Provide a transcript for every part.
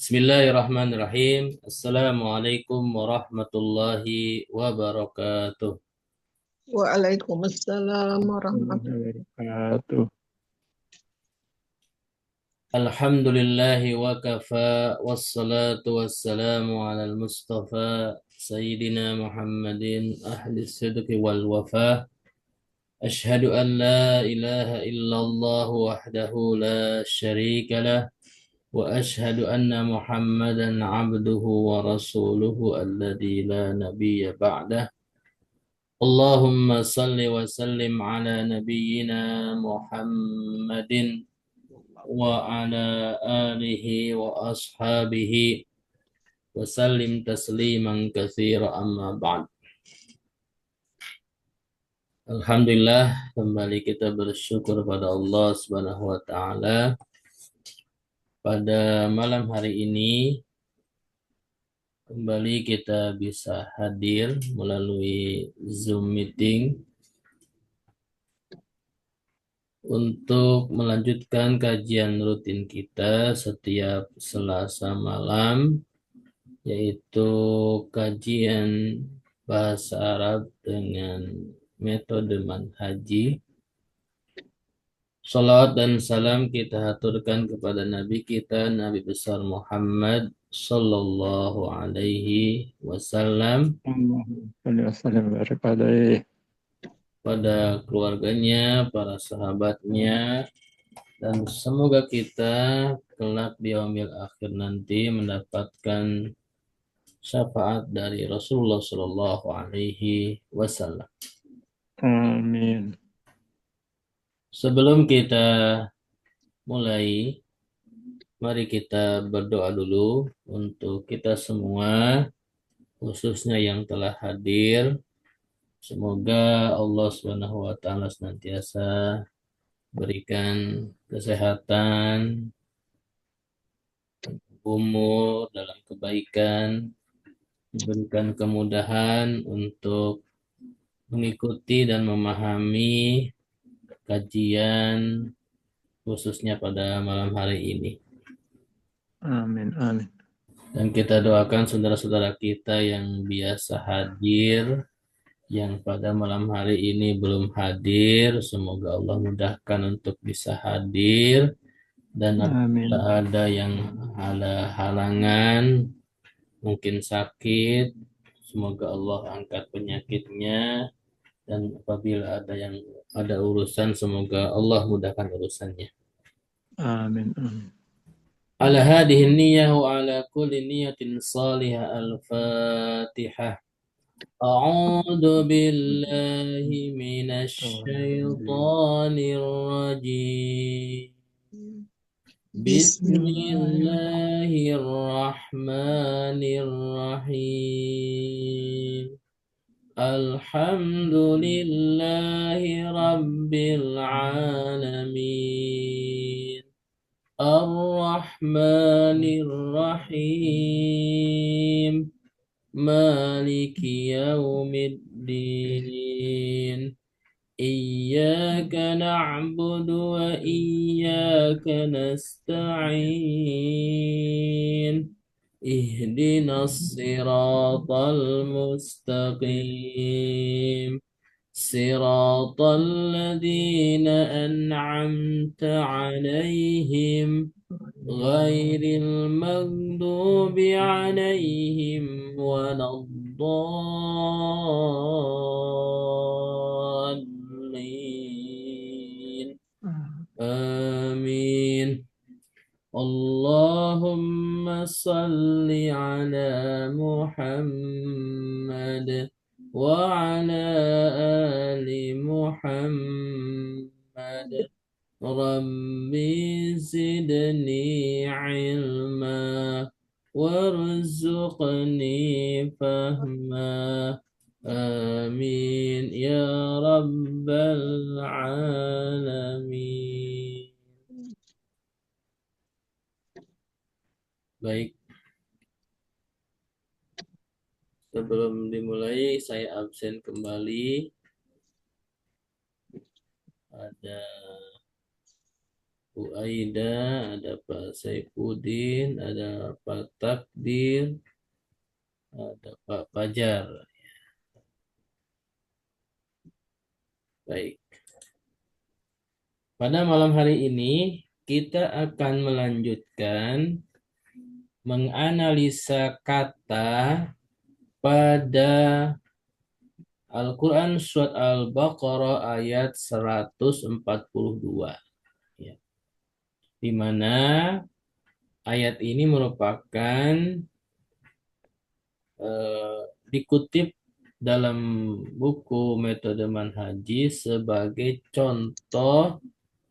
Bismillahirrahmanirrahim. Assalamualaikum warahmatullahi wabarakatuh. Waalaikumsalam warahmatullahi Warahmatullahi wabarakatuh. Alhamdulillahi wa kafa wassalatu wassalamu ala al-mustafa Sayyidina Muhammadin ahli sidqi wal wafa. Ashhadu an la ilaha illallah wahdahu la syarika lah wa ashhadu anna Muhammadan abduhu wa rasuluhu alladzi la nabiyya ba'dah. Allahumma salli wa sallim ala nabiyyina Muhammadin wa ala alihi wa ashabihi wa sallim tasliman katsira amma ba'd. Alhamdulillah, kembali kita bersyukur pada Allah Subhanahu wa taala pada malam hari ini kembali kita bisa hadir melalui Zoom meeting untuk melanjutkan kajian rutin kita setiap Selasa malam, yaitu kajian bahasa Arab dengan metode manhaji. Salawat dan salam kita haturkan kepada Nabi kita, Nabi besar Muhammad Sallallahu Alaihi Wasallam, Allahumma salli wa barik alaih. pada keluarganya, para sahabatnya, dan semoga kita kelak di yaumil akhir nanti mendapatkan syafaat dari Rasulullah Shallallahu Alaihi Wasallam. Amin. Sebelum kita mulai, mari kita berdoa dulu untuk kita semua, khususnya yang telah hadir. Semoga Allah Subhanahu wa taala senantiasa berikan kesehatan, umur dalam kebaikan, diberikan kemudahan untuk mengikuti dan memahami kajian khususnya pada malam hari ini. Amin. Amin. Dan kita doakan saudara-saudara kita yang biasa hadir, yang pada malam hari ini belum hadir, semoga Allah mudahkan untuk bisa hadir. Dan Amin. apabila ada yang ada halangan, mungkin sakit, semoga Allah angkat penyakitnya. Dan apabila ada yang ada urusan, semoga Allah mudahkan urusannya. Amin. Amin. Ala hadhihi niyyah wa ala kulli niyatin salihah al-Fatihah. A'udzu billahi minasy syaithanir rajim. Bismillahirrahmanirrahim. Alhamdulillahi Rabbil Alamin. Ar-Rahmanir Rahim. Maliki Yaumiddin. Iyyaka na'budu wa iyyaka nasta'in. Ihdinas siratal mustaqim. Siratal ladzina an'amta 'alaihim ghairil maghdubi 'alaihim waladdallin. Amin. Allahumma salli ala Muhammad wa ala ali Muhammad. Rabbi zidni ilma warzuqni fahma. Amin ya rabbal alamin. Baik, sebelum dimulai saya absen kembali. Ada Bu Aida, ada Pak Saifuddin, ada Pak Takdir, ada Pak Fajar. Baik. Pada malam hari ini kita akan melanjutkan menganalisa kata pada Al-Quran Surat Al-Baqarah ayat 142. Ya. Di mana ayat ini merupakan eh, dikutip dalam buku metode manhaji sebagai contoh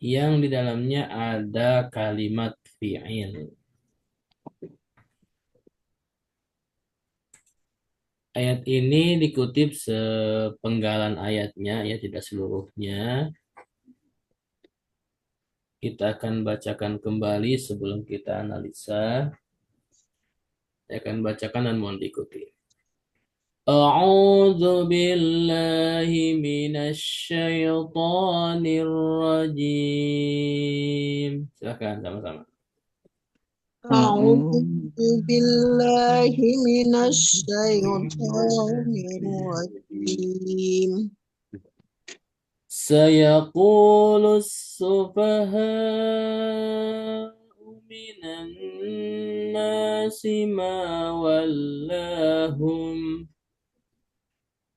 yang di dalamnya ada kalimat fi'il. Ayat ini dikutip sepenggalan ayatnya, ya tidak seluruhnya. Kita akan bacakan kembali sebelum kita analisa. Saya akan bacakan dan mohon diikuti. A'udzu billahi minasyaitonir rajim. Silakan sama-sama. أعوذ بالله من الشيطان الرجيم سيقول السفهاء من الناس ما ولاهم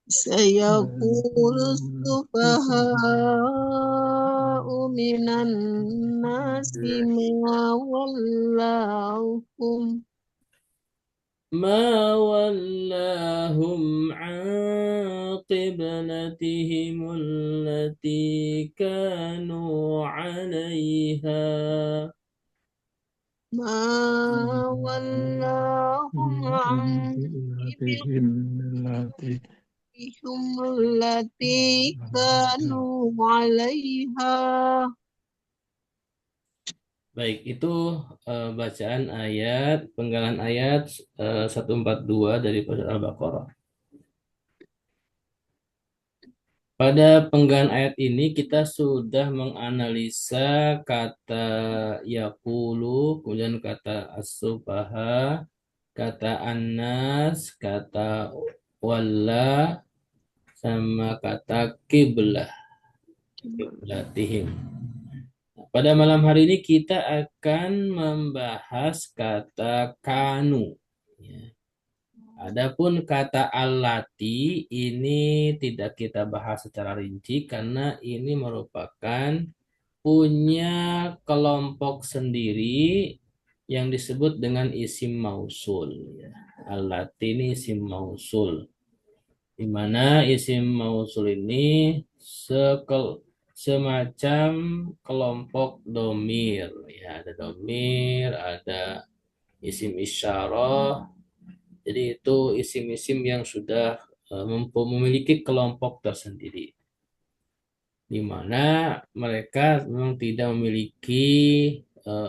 سيقول السفهاء من الناس ما ولاهم عن قبلتهم التي كانوا عليها ما ولاهم عن بهم التي التي كانوا عليها. Baik, itu bacaan ayat, penggalan ayat 142 dari surat Al-Baqarah. Pada penggalan ayat ini kita sudah menganalisa kata yaqulu, kemudian kata as-subaha, kata annas, kata walla, sama kata kiblah, kiblatihim. Pada malam hari ini kita akan membahas kata kanu. Ya. Adapun kata allati ini tidak kita bahas secara rinci karena ini merupakan punya kelompok sendiri yang disebut dengan isim mausul. Ya. Allati ini isim mausul. Di mana isim mausul ini semacam kelompok domir. Ya, ada domir, ada isim isyarah. Jadi itu isim-isim yang sudah memiliki kelompok tersendiri. Di mana mereka memang tidak memiliki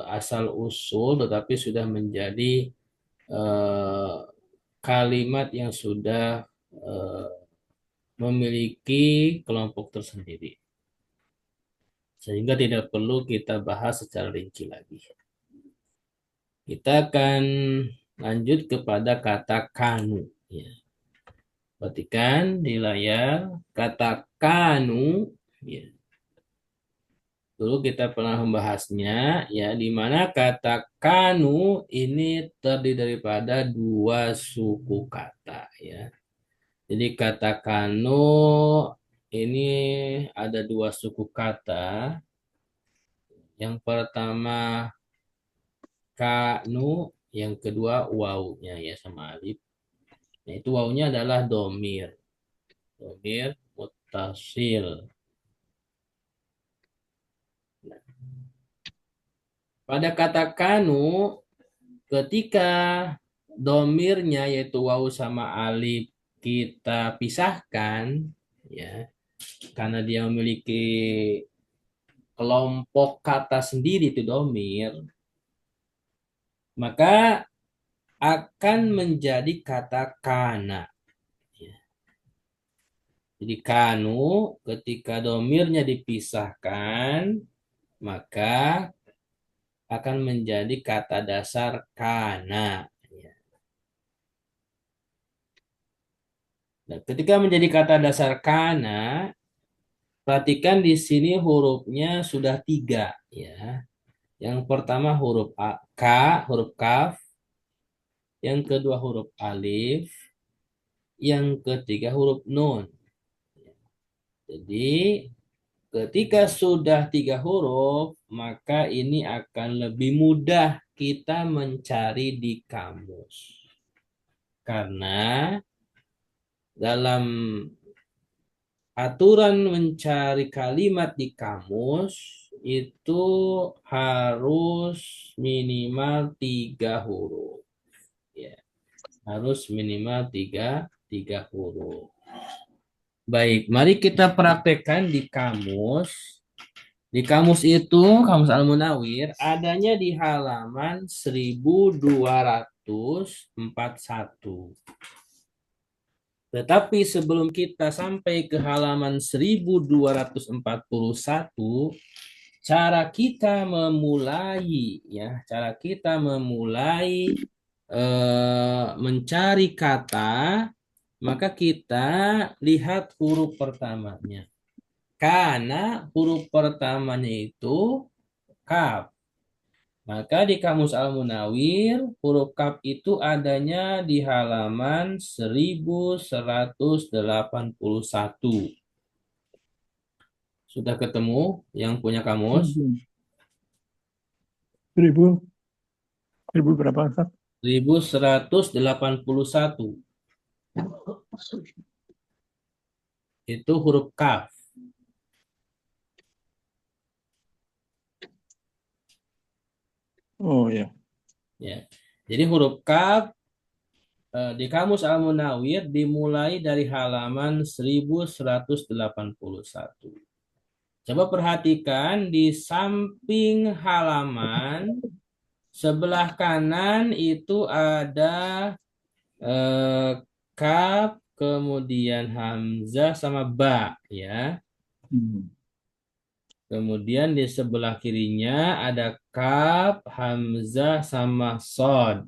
asal usul, tetapi sudah menjadi eh, kalimat yang sudah eh, memiliki kelompok tersendiri. Sehingga tidak perlu kita bahas secara rinci lagi. Kita akan lanjut kepada kata kanu. Ya. Perhatikan di layar kata kanu. Ya. Dulu kita pernah membahasnya, ya, di mana kata kanu ini terdiri daripada dua suku kata, ya. Jadi kata kanu ini ada dua suku kata. Yang pertama kanu, yang kedua wawunya, ya, sama alif. Nah, itu wawunya adalah domir. Domir mutasil. Nah, pada kata kanu, ketika domirnya yaitu wawu sama alif kita pisahkan, ya, karena dia memiliki kelompok kata sendiri itu domir, maka akan menjadi kata kana. Ya. Jadi kanu ketika domirnya dipisahkan, maka akan menjadi kata dasar kana. Ya. Nah, ketika menjadi kata dasar kana, perhatikan di sini hurufnya sudah tiga, ya. Yang pertama huruf A, K, huruf kaf. Yang kedua huruf alif. Yang ketiga huruf nun. Jadi ketika sudah tiga huruf, maka ini akan lebih mudah kita mencari di kamus. Karena dalam aturan mencari kalimat di kamus itu harus minimal tiga huruf. Ya, harus minimal tiga huruf. Baik, mari kita praktekkan di kamus. Di kamus itu, kamus Al-Munawir, adanya di halaman 1241. Tetapi sebelum kita sampai ke halaman 1241, cara kita memulai, mencari kata, maka kita lihat huruf pertamanya. Karena huruf pertamanya itu kaf. Maka di Kamus Al-Munawir, huruf kaf itu adanya di halaman 1181. Sudah ketemu yang punya kamus? 1000 berapa, Ustaz? 1181. Itu huruf kaf. Oh ya. Ya. Jadi huruf kaf di Kamus Al-Munawir dimulai dari halaman 1181. Coba perhatikan di samping halaman sebelah kanan itu ada kaf, kemudian hamzah sama ba, ya. Kemudian di sebelah kirinya ada kaf, hamzah sama sod.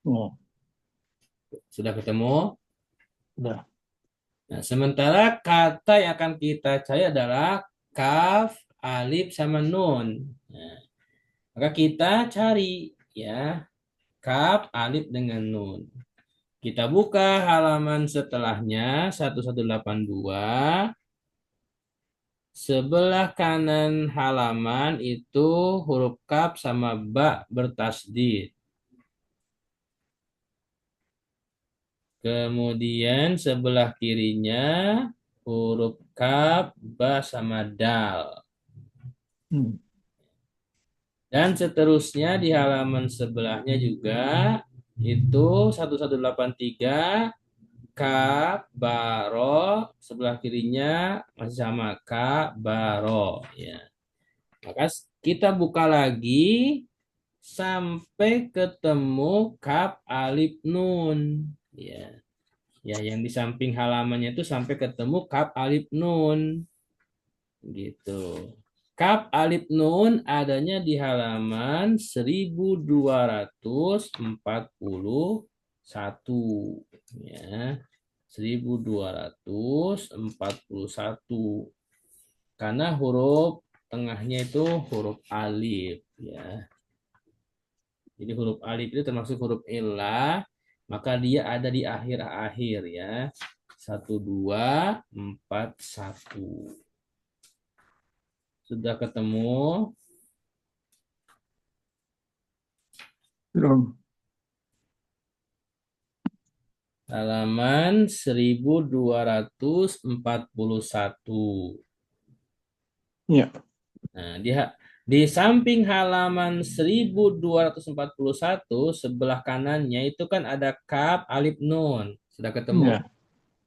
Oh, Sudah ketemu? udah. Nah, sementara kata yang akan kita cari adalah kaf, alif sama nun. Nah, maka kita cari, ya, kaf, alif dengan nun. Kita buka halaman setelahnya 1182. Sebelah kanan halaman itu huruf kaf sama ba bertasdid. Kemudian sebelah kirinya huruf kaf, ba sama dal. Dan seterusnya di halaman sebelahnya juga itu 1183 kaf, baro, sebelah kirinya masih sama kaf, baro, ya. Maka kita buka lagi sampai ketemu kaf, alif, nun, ya. Ya, yang di samping halamannya itu sampai ketemu kaf, alif, nun, gitu. Kaf, alif, nun adanya di halaman 1241, ya. 1241. Karena huruf tengahnya itu huruf alif, ya. Jadi huruf alif itu termasuk huruf illah, maka dia ada di akhir-akhir, ya. 1241. Sudah ketemu? Belum. Halaman 1241. Ya. Nah, di samping halaman 1241 sebelah kanannya itu kan ada kaf, alif, nun. Sudah ketemu? Ya,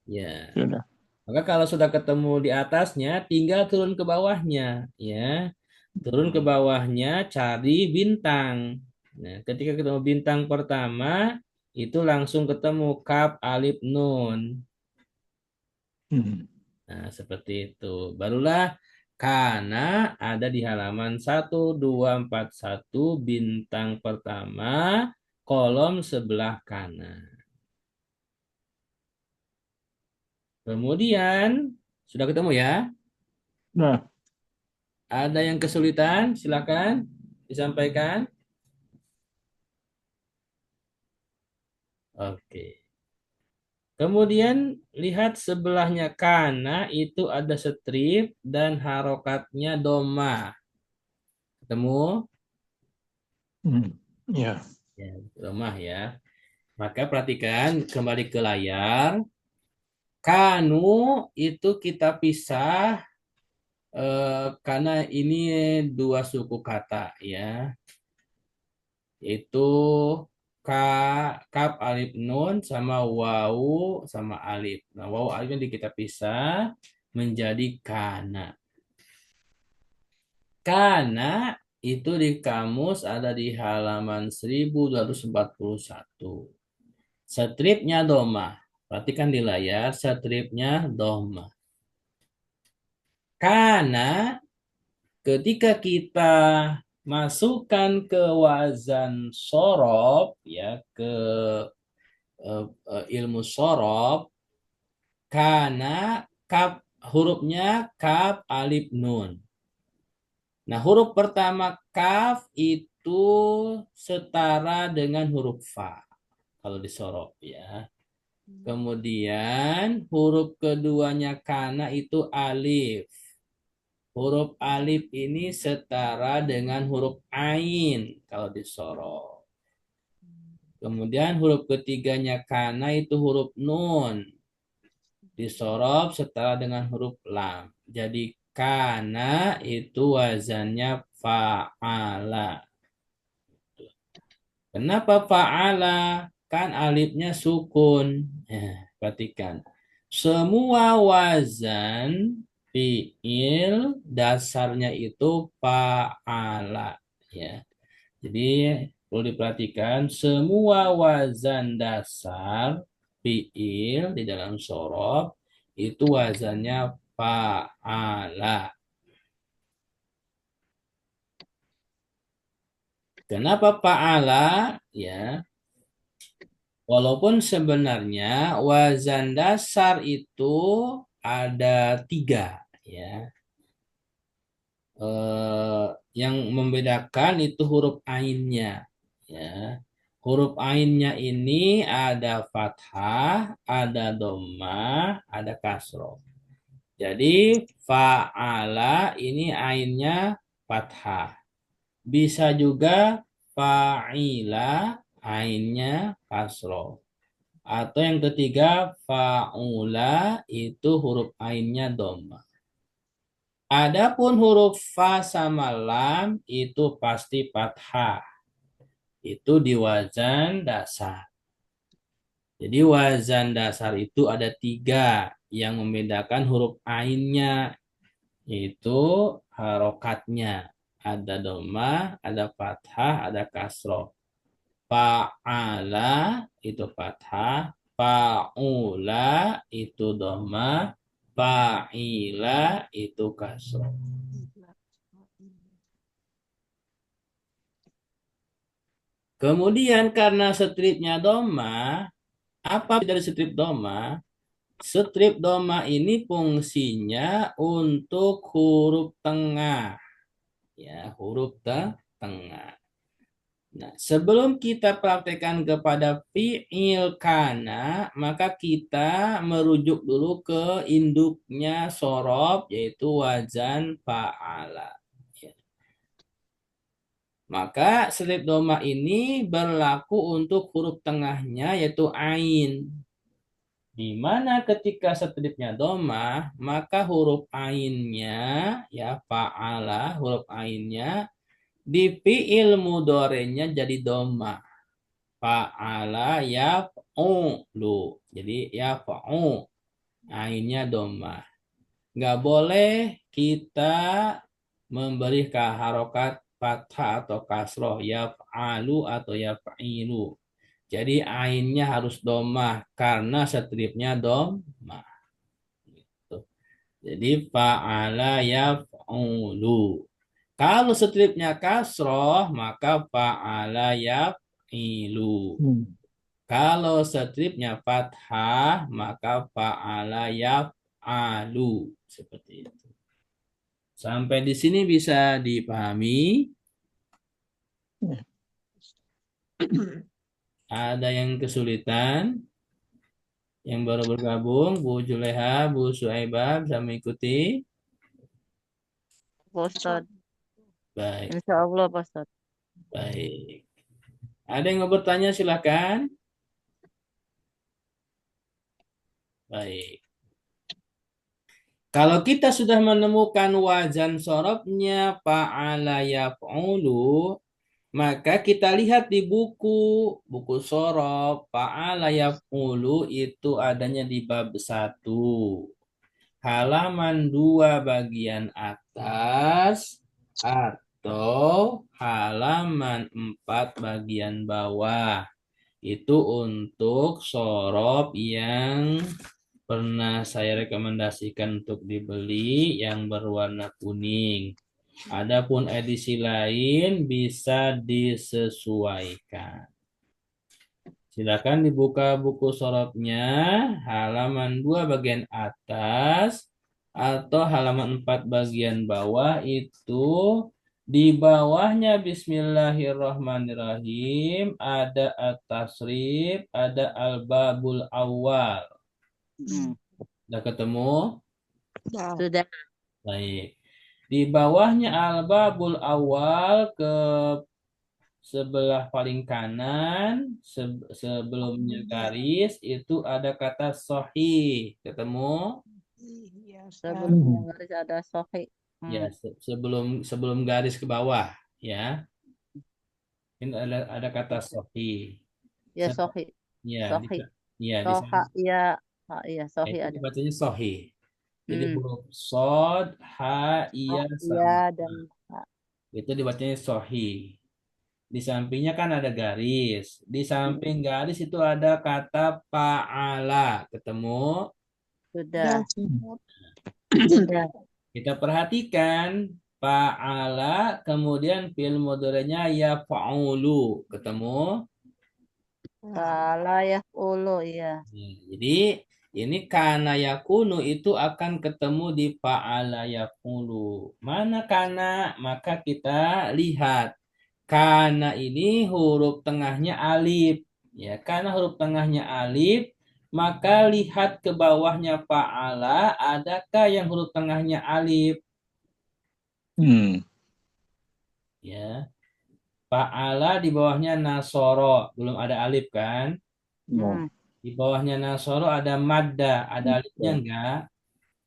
Ya. sudah. Maka kalau sudah ketemu di atasnya, tinggal turun ke bawahnya, ya. Turun ke bawahnya, cari bintang. Nah, ketika ketemu bintang pertama, itu langsung ketemu kaf, alif, nun. Nah, seperti itu. Barulah Kana ada di halaman 1241 bintang pertama kolom sebelah kanan. Kemudian sudah ketemu ya? Nah, Ada yang kesulitan? Silakan disampaikan. Oke. Kemudian lihat sebelahnya kana itu ada strip dan harokatnya doma. Ketemu? ya, Ya, doma ya. Maka perhatikan kembali ke layar. Kanu itu kita pisah karena ini dua suku kata ya. Itu ka, kap alif nun sama wau sama alif. Nah, wau alif ini kita pisah menjadi kana. Kana itu di kamus ada di halaman 1241. Stripnya doma. Perhatikan di layar, stripnya doma. Karena ketika kita masukkan ke wazan sorob, ya ke ilmu sorob, karena kap hurufnya kaf alif nun. Nah, huruf pertama kaf itu setara dengan huruf fa kalau disorob ya. Kemudian huruf keduanya kana itu alif. Huruf alif ini setara dengan huruf ain kalau disorob. Kemudian huruf ketiganya kana itu huruf nun. Disorob setara dengan huruf lam. Jadi kana itu wazannya fa'ala. Kenapa fa'ala? Kan alifnya sukun. Perhatikan. Semua wazan fiil dasarnya itu fa'ala. Ya. Jadi perlu diperhatikan semua wazan dasar fiil di dalam sorob itu wazannya fa'ala. Kenapa fa'ala? Ya, walaupun sebenarnya wazan dasar itu ada tiga, ya. Yang membedakan itu huruf ainnya, ya. Huruf ainnya ini ada fathah, ada dhammah, ada kasroh. Jadi fa'ala ini ainnya fathah. Bisa juga fa'ila ainnya kasroh. Atau yang ketiga fa'ula itu huruf ainnya dhamma. Adapun huruf fa sama lam itu pasti fathah. Itu di wazan dasar. Jadi wazan dasar itu ada tiga yang membedakan huruf ainnya, yaitu harokatnya. Ada dhamma, ada fathah, ada kasroh. Fa'ala itu fathah, fa'ula itu dhamma, fa'ila itu kasroh. Kemudian karena stripnya dhamma, apa dari strip dhamma? Strip dhamma ini fungsinya untuk huruf tengah. Ya, huruf tengah. Nah, sebelum kita praktekkan kepada fi'il kana, maka kita merujuk dulu ke induknya sorob, yaitu wazan fa'ala. Ya. Maka selip doma ini berlaku untuk huruf tengahnya, yaitu ain. Di mana ketika stripnya doma, maka huruf ainnya, ya fa'ala, huruf ainnya, di fi'il mudorenya jadi doma. Fa'ala yaf'ulu. Jadi yaf'u. Ainnya doma. Nggak boleh kita memberi harokat fathah atau kasroh. Yaf'alu atau yaf'ilu. Jadi ainnya harus doma karena stripnya doma. Gitu. Jadi fa'ala yaf'ulu. Kalau stripnya kasroh, maka fa'ala yaf'ilu. Kalau stripnya fathah, maka fa'ala yaf'alu. Seperti itu. Sampai di sini bisa dipahami? Ada yang kesulitan? Yang baru bergabung, Bu Juleha, Bu Suaibah, bisa mengikuti? Pak Ustadz. Baik, Insya Allah Pak Ustadz. baik. Ada yang mau bertanya, silakan. Baik. Kalau kita sudah menemukan wazan sorobnya fa'ala yaf'ulu, maka kita lihat di buku sorob fa'ala yaf'ulu itu adanya di bab 1. Halaman 2 bagian atas atau halaman 4 bagian bawah. Itu untuk sorob yang pernah saya rekomendasikan untuk dibeli yang berwarna kuning. Adapun edisi lain bisa disesuaikan. Silakan dibuka buku sorobnya halaman 2 bagian atas atau halaman 4 bagian bawah itu di bawahnya Bismillahirrahmanirrahim ada at-tasrif, ada al-babul awal. Sudah ketemu? Sudah. Baik. Di bawahnya al-babul awal ke sebelah paling kanan sebelumnya garis itu ada kata sahih. Ketemu? Iya, Sebelum garis ada sohi. Ya, sebelum garis ke bawah ya. Ini ada kata sahih. Ya sohi. Ya, Sohi. ya di Soha, ya. Iya, sohi itu ada. dibacanya sahih. Jadi huruf sod, ha, iya, Iya dan itu dibacanya sahih. Di sampingnya kan ada garis. Di samping garis itu ada kata fa'ala. Ketemu? sudah. Sudah. Kita perhatikan fa'ala, kemudian fi'il mudhari'nya yaf'ulu. Ketemu? Salah ya ulu ya. Jadi ini kana yakunu itu akan ketemu di fa'ala yaf'ulu. Mana kana? Maka kita lihat. Kana ini huruf tengahnya alif. Ya, karena huruf tengahnya alif, maka lihat ke bawahnya fa'ala, adakah yang huruf tengahnya alif? Ya. Fa'ala di bawahnya nasoro, belum ada alif kan? Di bawahnya nasoro ada madda, ada alifnya enggak?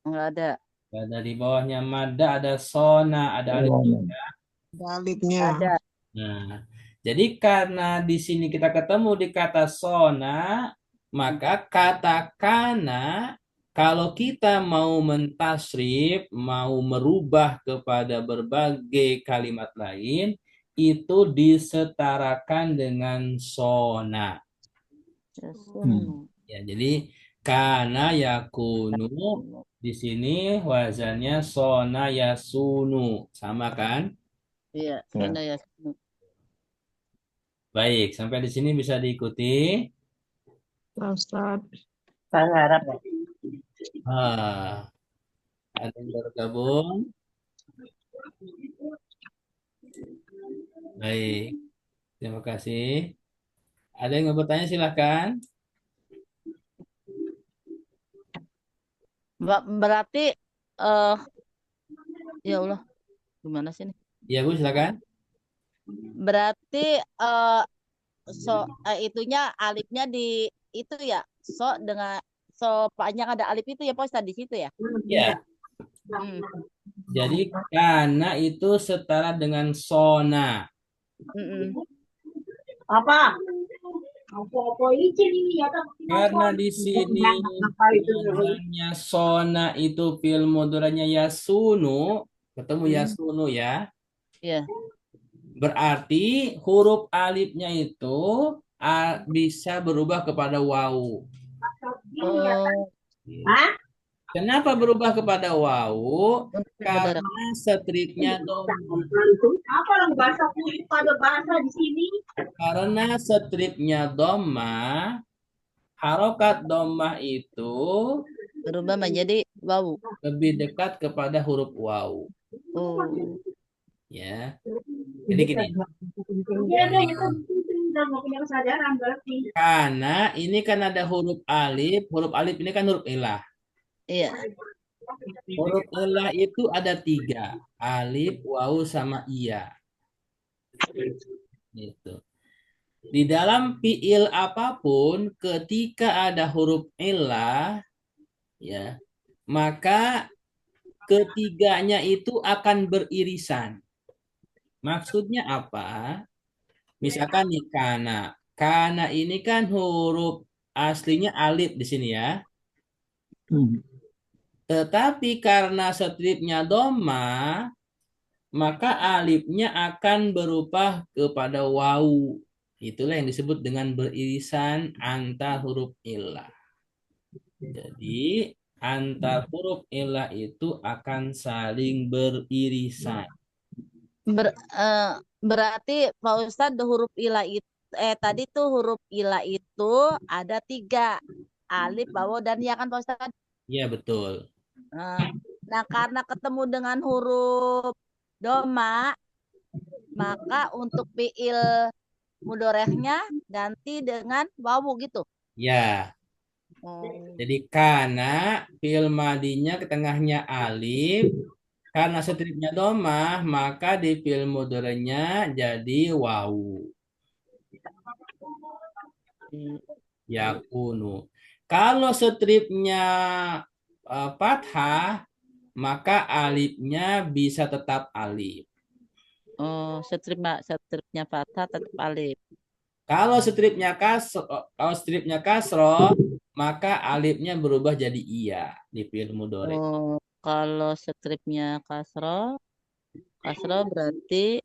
Enggak ada. Ada di bawahnya madda ada sona, ada alifnya enggak? Baliknya. Ada. Nah, jadi karena di sini kita ketemu di kata sona, maka kata kana, kalau kita mau mentasrif, mau merubah kepada berbagai kalimat lain, itu disetarakan dengan sona. Ya, jadi kana yakunu di sini wazannya sona yasunu, sama kan? Iya, sudah ya. Baik, sampai di sini bisa diikuti. Ustaz. Saya harap ya. Ada yang baru gabung? Baik, terima kasih. Ada yang mau bertanya silahkan. Berarti ya Allah, gimana sih ini? Iya Bu, silakan. Berarti itunya alifnya di itu ya. Dengan panjang ada alif itu ya Pak Ustadz di situ ya. Ya, jadi kana itu setara dengan sona. Apa? Karena di sini wazannya sona itu fi'il mudhari'nya yasunu, ketemu yasunu ya. Iya. Berarti huruf alifnya itu bisa berubah kepada wawu. Kenapa berubah kepada wawu? Untuk mudarat. Karena stripnya doma. Apa orang bahasa kulit pada bahasa di sini? Karena stripnya doma, harokat doma itu Berubah menjadi wawu. lebih dekat kepada huruf wawu. Oh. Ya, jadi gini. Iya, itu udah mau punya kesadaran berarti. Karena ini kan ada huruf alif ini kan huruf ilah. Iya. Huruf ilah itu ada 3, alif, wawu, sama iya. Gitu. Di dalam fiil apapun, ketika ada huruf ilah, ya, maka ketiganya itu akan beririsan. Maksudnya apa? Misalkan nih kana. Kana ini kan huruf aslinya alif di sini ya. Hmm. Tetapi karena stripnya doma, maka alifnya akan berubah kepada wawu. Itulah yang disebut dengan beririsan antar huruf ilah. Jadi antar huruf ilah itu akan saling beririsan. Berarti Pak Ustadz huruf ilah itu tadi tuh huruf ilah itu ada 3, alif, wawu, dan ya kan Pak Ustadz. Iya betul. Nah karena ketemu dengan huruf doma, maka untuk fiil mudorehnya ganti dengan wawu gitu. Ya. Jadi kana fiil madinya ke tengahnya alif. Karena stripnya domah, maka di fiil mudhari'nya jadi wawu. Yakunu. Kalau stripnya fathah, maka alifnya bisa tetap alif. Oh, stripnya fathah tetap alif. Kalau stripnya kasro, maka alifnya berubah jadi iya di fiil mudhari'. Oh, kalau stripnya kasro berarti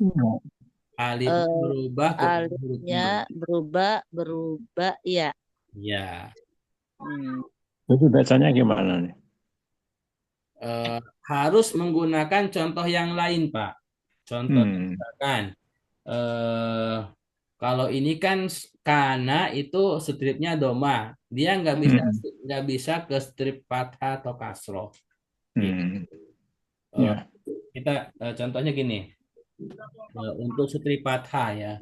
Alifnya berubah ke huruf alifnya iya. berubah iya. Ya. Jadi bacanya gimana nih? Harus menggunakan contoh yang lain, Pak. Contohnya misalkan kalau ini kan kana itu stripnya doma, dia nggak bisa ke strip fathah atau kasro. Ya. Kita contohnya gini, untuk strip fathah ya.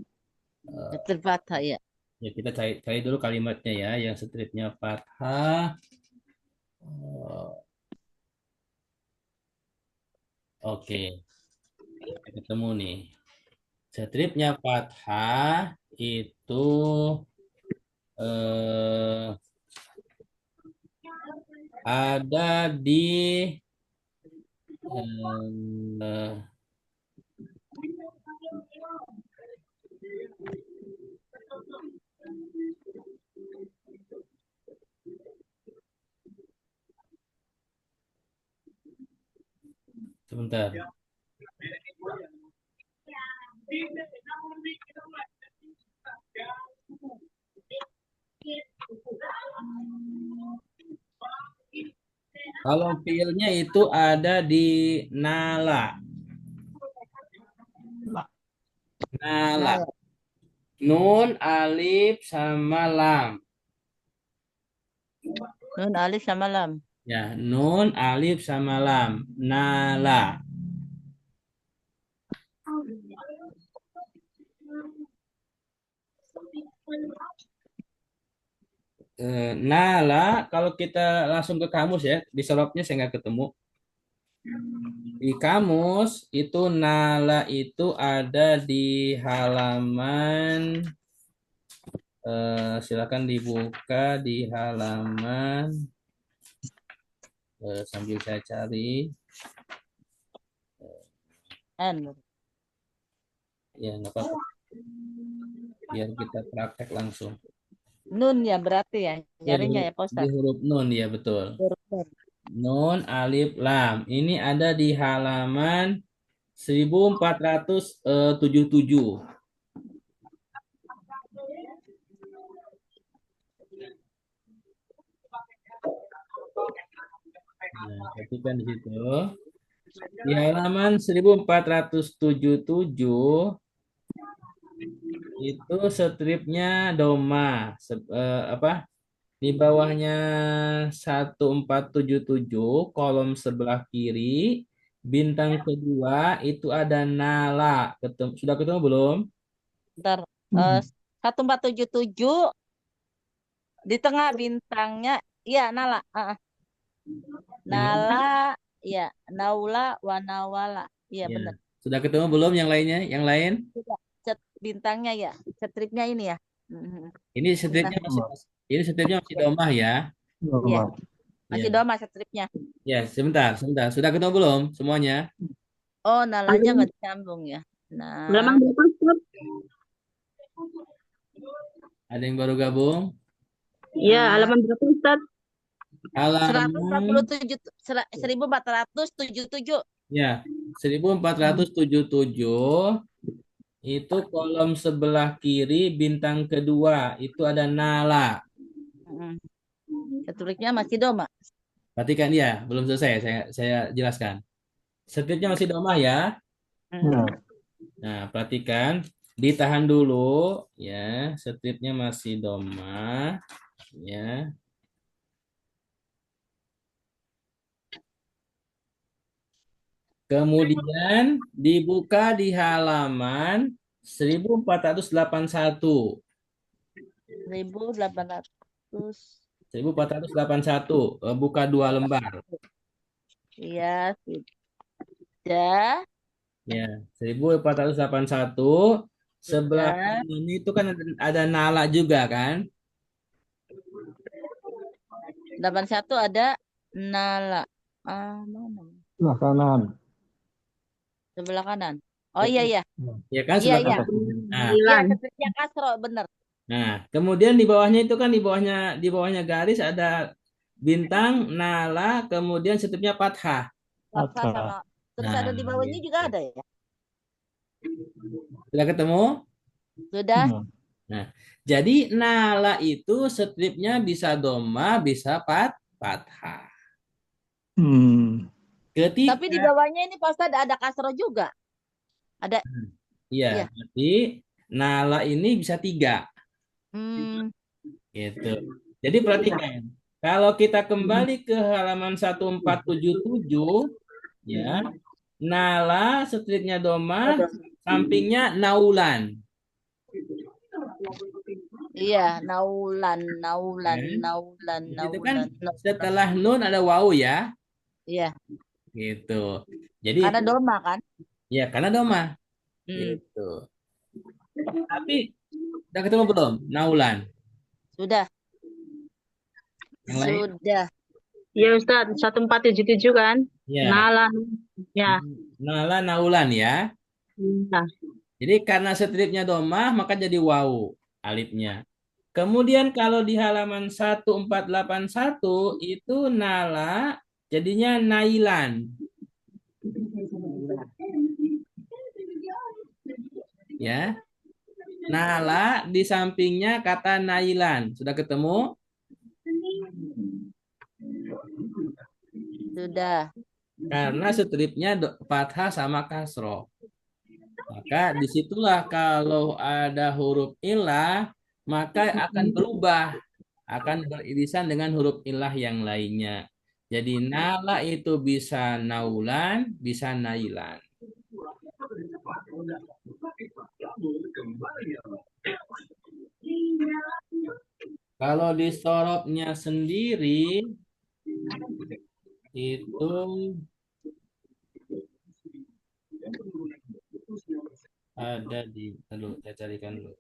Strip fathah ya. Ya kita cari dulu kalimatnya ya, yang stripnya fathah. Oke, ketemu nih. Stripnya fathah itu ada di sebentar. Kalau fiilnya itu ada di nala. Nala. Nun, alif, sama lam. Nun, alif, sama lam. Ya, nun, alif, sama lam. Nala. Nala, kalau kita langsung ke kamus ya, di soropnya saya nggak ketemu. Di kamus itu nala itu ada di halaman, silakan dibuka di halaman, sambil saya cari. Ya, nggak apa-apa. Biar kita praktek langsung. Nun ya berarti ya, nyarinya ya Pak Di Ustadz. huruf nun ya betul. Huruf nun. Nun, alif, lam. Ini ada di halaman 1477. Nah, perhatikan di situ. Di halaman 1477 itu stripnya Doma. Apa? Di bawahnya 1477 kolom sebelah kiri, bintang kedua itu ada Nala. Sudah ketemu belum? Bentar. Eh, 1477 di tengah bintangnya. Iya, Nala. Yang Nala, ya, Naula, Wanawala. Iya, ya. benar. Sudah ketemu belum yang lainnya? Yang lain? Coba bintangnya ya, stripnya ini ya. Mhm. Ini Nah, stripnya masih Domah ya. iya, Normal. masih Ya. doma stripnya. Ya, sebentar, sebentar. Sudah ketemu belum semuanya? Oh, nalanya nggak disambung ya. Halaman Nah, berapa, Ustaz? Ada yang baru gabung? Iya, eh, halaman berapa, Ustaz? Halaman 147, 1477. ya 1477 itu kolom sebelah kiri bintang kedua itu ada Nala. Mhm. Stripnya masih doma. Perhatikan ya, belum selesai. Saya jelaskan. Stripnya masih Domah ya. Mhm. Ya. Nah, perhatikan, ditahan dulu ya. Stripnya masih Domah ya. Kemudian dibuka di halaman 1481. 1800. 1481. Buka dua lembar. Iya, sudah. Ya, 1481. Sebelah Sudah. kanan itu kan ada Nala juga kan? 81 ada Nala. Mana? Sebelah kanan. Sebelah kanan. Oh iya iya. Ya kan Iya sebelah iya. kanan. Nah, Iya, Sembilan. stripnya kasro bener. kemudian di bawahnya itu kan di bawahnya garis ada bintang Nala, kemudian stripnya fathah. Fathah Atas. sama terus Nah, ada di bawahnya juga gitu. ada ya. Sudah ketemu? Sudah. Ya. Nah, jadi Nala itu stripnya bisa doma, bisa fathah. Hmm. Tapi di Ketika bawahnya ini Pak Ustadz ada kasro juga. Ada. Iya, Iya. berarti Nala ini bisa 3. Hmm, Gitu. Jadi perhatikan, kalau kita kembali ke halaman 1477, ya, Nala stripnya Doma, sampingnya Naulan. iya, naulan, naulan, Ya. naulan, Di situ kan naulan, naulan. setelah nun ada wawu ya, Iya, gitu. Jadi karena doma kan. ya karena Doma, Hmm, gitu. Tapi udah ketemu belum? Naulan. sudah, Yang lain? sudah. Iya, Ustaz. 1477 kan? Ya. Nala. Ya. Nala Naulan ya. Nah, Jadi karena stripnya domah maka jadi wawu alifnya. Kemudian kalau di halaman 1481 itu Nala jadinya Nailan ya. Nala di sampingnya kata Nailan. Sudah ketemu? Sudah. Karena stripnya fathah sama kasroh. Maka disitulah kalau ada huruf ilah maka akan berubah, akan beririsan dengan huruf ilah yang lainnya. Jadi nala itu bisa naulan, bisa nailan. Kalau di sorobnya sendiri itu ada di, aduh, saya carikan dulu.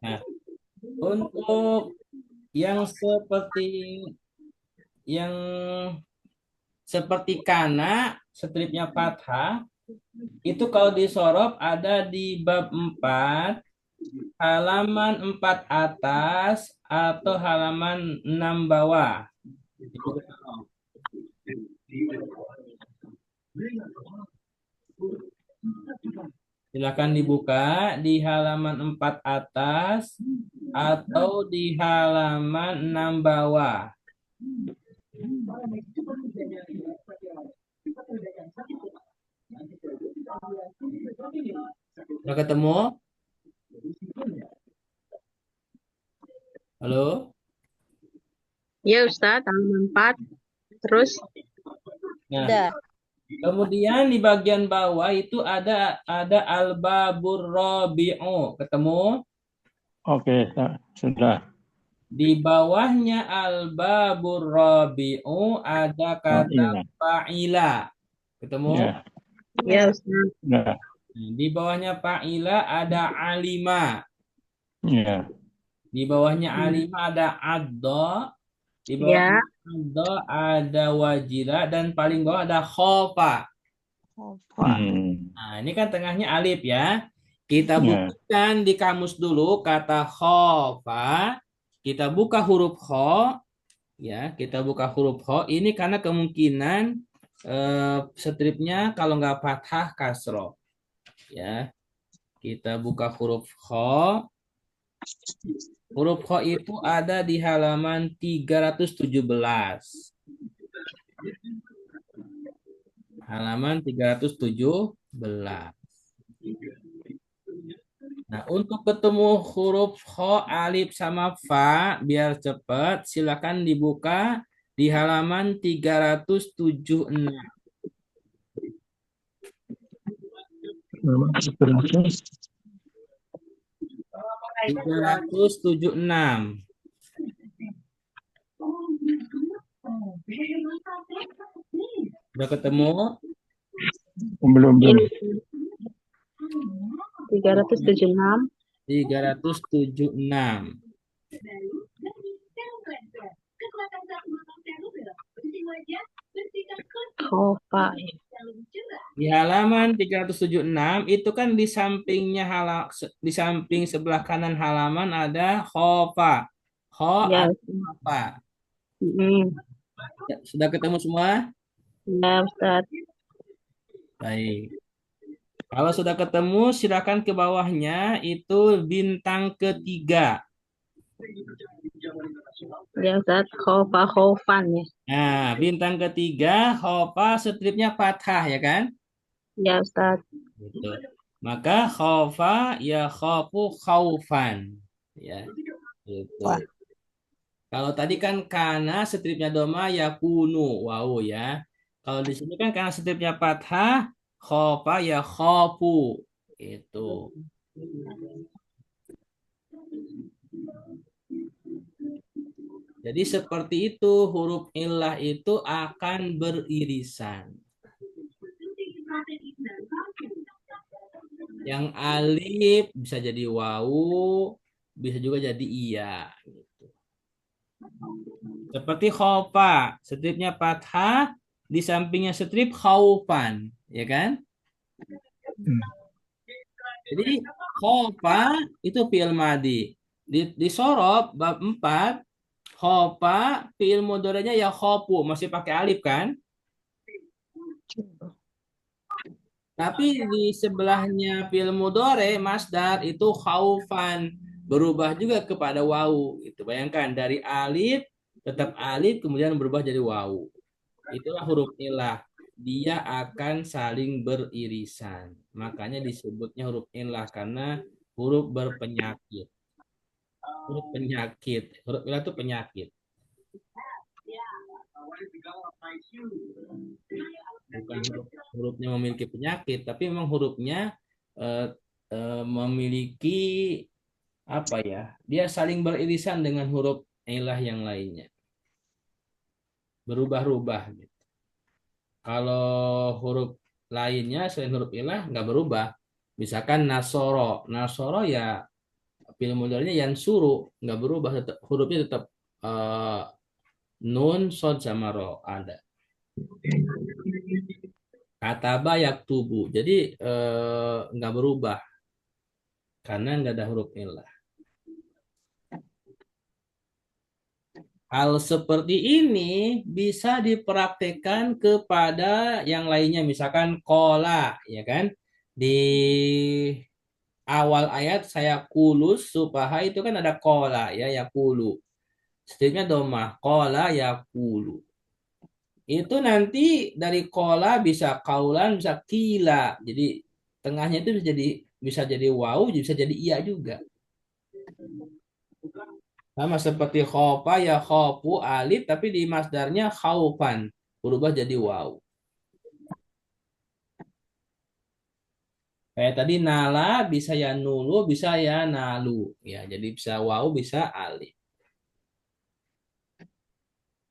Nah, untuk yang yang seperti kana, stripnya fathah, itu kalau disorot ada di bab 4, halaman 4 atas atau halaman 6 bawah. Silakan dibuka di halaman 4 atas atau di halaman 6 bawah. Udah ketemu? Halo? Ya Ustadz, halaman 4. Terus Nah, Udah. kemudian di bagian bawah itu ada al-babur rabi'u. Ketemu? Oke, sudah. Di bawahnya al-babur rabi'u ada Oh, kata iya. fa'ila. Ketemu? Ya, ya Ustadz. sudah. Di bawahnya fa'ila ada alima. Ya, Di bawahnya alima ada addo. Di bawah Ya, addo ada wajila. Dan paling bawah ada khofa. Opa. Nah, ini kan tengahnya alif ya. Kita Ya, buktikan di kamus dulu kata khofa. Kita buka huruf kho. Ya, kita buka huruf kho. Ini karena kemungkinan stripnya kalau nggak fathah kasroh. Ya, kita buka huruf kho. Huruf kho itu ada di halaman 317. Halaman 317. Nah, untuk ketemu huruf kho, alif, sama fa, biar cepat, silakan dibuka di halaman 376. memang sebenarnya 376. Udah ketemu? belum ini 376. 376. Khofa. Di halaman 376 itu kan di sampingnya di samping sebelah kanan halaman ada khofa. Kho Ya, atau apa? mm, Sudah ketemu semua? ya Ustadz. Baik. Kalau sudah ketemu, silakan ke bawahnya itu bintang ketiga. Ya Ustadz, khofa khofan ya. Nah, bintang ketiga, khofa stripnya fathah ya kan? Ya Ustadz. Gitu. Maka khofa ya khofu khaufan. Ya, gitu. Wah. Kalau tadi kan kana stripnya doma ya kunu, wow ya. Kalau di sini kan karena stripnya fathah, khofa ya khofu. Itu. Jadi seperti itu huruf illah itu akan beririsan. Yang alif bisa jadi wawu, bisa juga jadi iya. Gitu. Seperti khofa, stripnya fathah, di sampingnya strip khaufan, ya kan? Jadi khofa itu fi'il madi. Di sorob bab 4, khofa fi'il mudhari'nya ya khofu, masih pakai alif kan? Tapi di sebelahnya fi'il mudhari masdar itu khaufan, berubah juga kepada wawu. Itu bayangkan dari alif tetap alif kemudian berubah jadi wawu. Itulah huruf ilah. Dia akan saling beririsan. Makanya disebutnya huruf ilah karena huruf berpenyakit. Huruf penyakit. Huruf ilah itu penyakit. Bukan hurufnya memiliki penyakit, tapi memang hurufnya memiliki apa ya? Dia saling beririsan dengan huruf ilah yang lainnya. Berubah-ubah gitu. Kalau huruf lainnya selain huruf ilah nggak berubah. Misalkan nasoro, nasoro ya fi'il mudhari'nya yang suruh nggak berubah, hurufnya tetap eh, nun, sod sama ro ada. Kataba yaktubu. Jadi nggak berubah karena nggak ada huruf illah. Hal seperti ini bisa dipraktekkan kepada yang lainnya, misalkan kola, ya kan? Di awal ayat saya kulus supaha itu kan ada kola ya, ya kulu. Setidaknya domah kola ya kulu. Itu nanti dari kola bisa kaulan, bisa kila. Jadi tengahnya itu bisa jadi waw, bisa jadi iya juga. Sama seperti khofa ya khofu alif tapi di masdarnya khaufan berubah jadi waw. Kayak tadi nala bisa ya nulu bisa ya nalu ya jadi bisa waw bisa alif.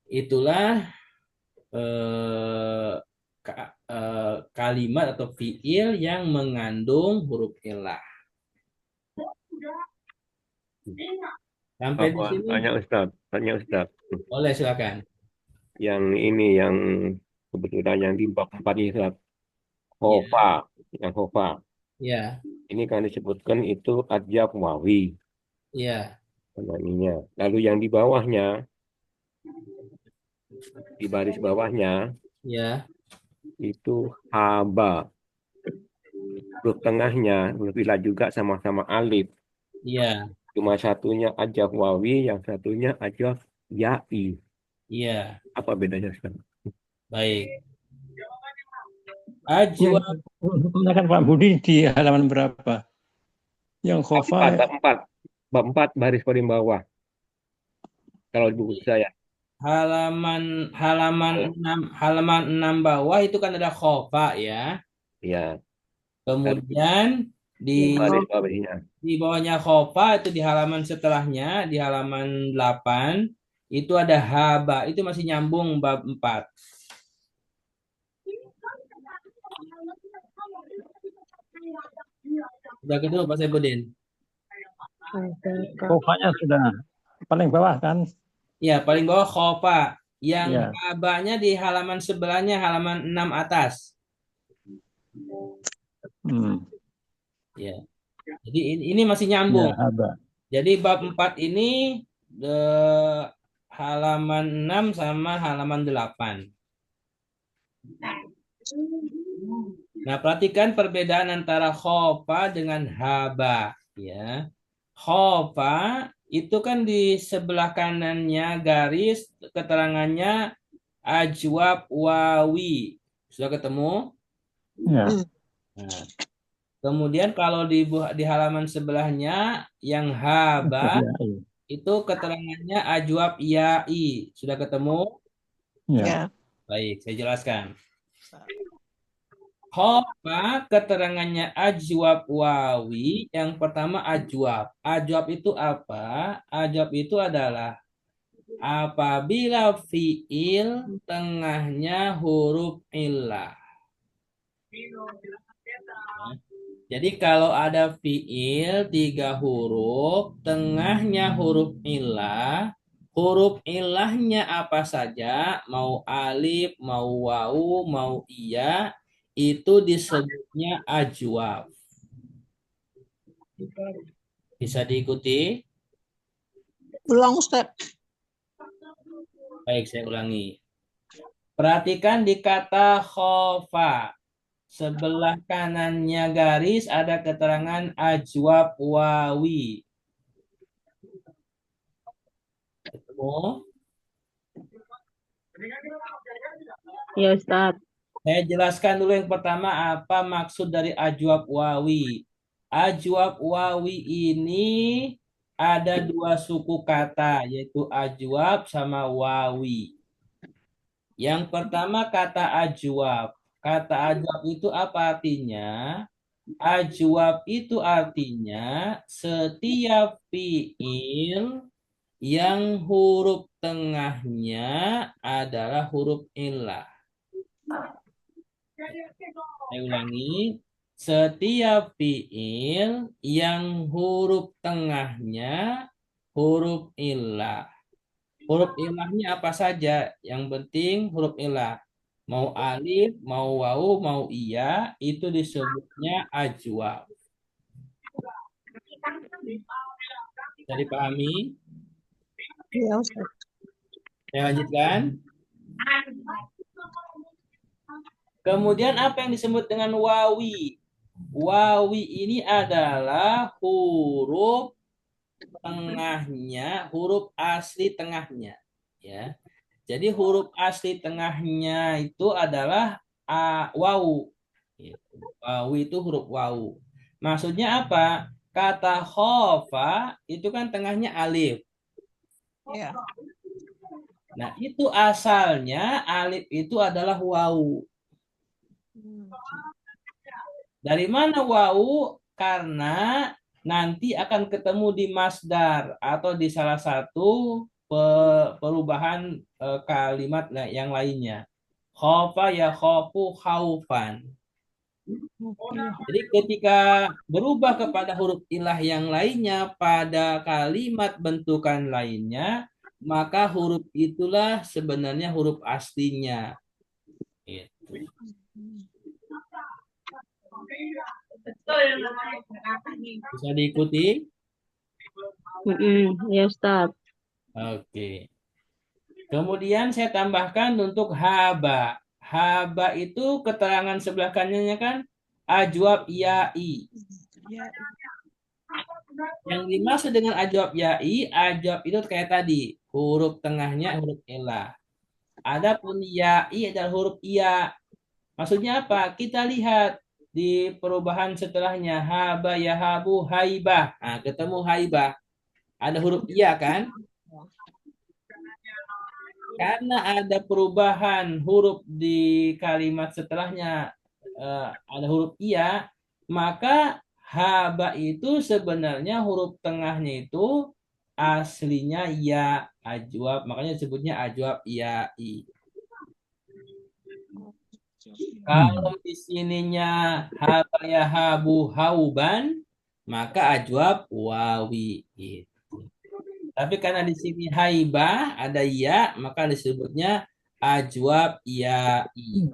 Itulah kalimat atau fiil yang mengandung huruf illah. Sampai di sini Tanya Ustaz. boleh silakan. Yang ini yang kebetulan yang di bab 4 ini Ustaz. Ya, Khofa, yang khofa. ya, Ini kan disebutkan itu adjab wawi ya, namanya. Lalu yang di bawahnya, di baris bawahnya ya, itu haba. Huruf tengahnya, huruf ilah juga sama-sama alif. ya, Cuma satunya ajaf wawi, yang satunya ajaf ya'i. ya. Apa bedanya sekarang? Baik. Yang Ajwa tanyakan Pak Budi di halaman berapa? Yang khofa Bab 4 baris paling bawah. Kalau di buku saya. halaman 6 bawah itu kan ada khofa ya. Ya, Kemudian di baris bawahnya. di bawahnya khofa itu di halaman setelahnya di halaman 8 itu ada haba itu masih nyambung bab 4. Udah gitu Pak Saipudin. khofanya sudah paling bawah kan? Ya, paling bawah khofa. Yang Ya. habanya di halaman sebelahnya halaman 6 atas. Ya. Jadi ini masih nyambung. Ya, haba. Jadi bab 4 ini halaman 6 sama halaman 8. Nah, perhatikan perbedaan antara khofa dengan haba. Ya. Khofa itu kan di sebelah kanannya garis keterangannya ajwab wawi. Sudah ketemu? Ya. Nah, kemudian kalau di halaman sebelahnya yang haba itu keterangannya ajwab ya'i. Sudah ketemu? Ya. Ya. Baik, saya jelaskan. Khofa keterangannya ajwab wawi. Yang pertama ajwab. Ajwab itu apa? Ajwab itu adalah apabila fiil tengahnya huruf illah. Jadi kalau ada fiil 3 huruf, tengahnya huruf illahnya apa saja, mau alif, mau wawu, mau iya, itu disebutnya ajwab. Bisa diikuti? Ulang Ustaz. Baik, saya ulangi. Perhatikan di kata khofa. Sebelah kanannya garis ada keterangan ajwab wawi. Ketemu? Ya Ustaz. Saya jelaskan dulu yang pertama apa maksud dari ajwab wawi. Ajwab wawi ini ada 2 suku kata yaitu ajwab sama wawi. Yang pertama kata ajwab. Kata ajwab itu apa artinya? Ajwab itu artinya setiap fiil yang huruf tengahnya adalah huruf illah. Saya ulangi. Setiap fiil yang huruf tengahnya huruf illah. huruf ilahnya apa saja. Yang penting huruf ilah. Mau alif, mau wawu, mau iya, itu disebutnya ajwab. Bisa dipahami? Iya, Ustaz. Saya lanjutkan. Kemudian apa yang disebut dengan wawi? Wawi ini adalah huruf tengahnya, huruf asli tengahnya. Ya. Jadi huruf asli tengahnya itu adalah wawu. Wawu itu huruf wawu. Maksudnya apa? Kata khofa itu kan tengahnya alif. Iya. Nah, itu asalnya alif itu adalah wawu. Dari mana wawu? Karena nanti akan ketemu di masdar atau di salah satu perubahan kalimat yang lainnya. Khofa ya khofu khaufan. Jadi ketika berubah kepada huruf ilah yang lainnya pada kalimat bentukan lainnya, maka huruf itulah sebenarnya huruf aslinya. Gitu. Bisa diikuti? Ya Ustaz. Oke. Kemudian saya tambahkan untuk haba. Haba itu keterangan sebelah kanannya kan ajwab ya'i. Yang dimaksud dengan ajwab ya'i, ajwab itu kayak tadi, huruf tengahnya huruf ilah. Adapun ya'i adalah huruf iya. Maksudnya apa? Kita lihat di perubahan setelahnya haba yahabu haibah. Nah, ketemu haibah. Ada huruf iya kan? Karena ada perubahan huruf di kalimat setelahnya ada huruf iya, maka haba itu sebenarnya huruf tengahnya itu aslinya ya ajwab, makanya disebutnya ajwab ya i. Kalau di sininya haba ya habu hauban, maka ajwab wawi. Gitu. Tapi karena di sini haibah ada ya, maka disebutnya ajwab ya i.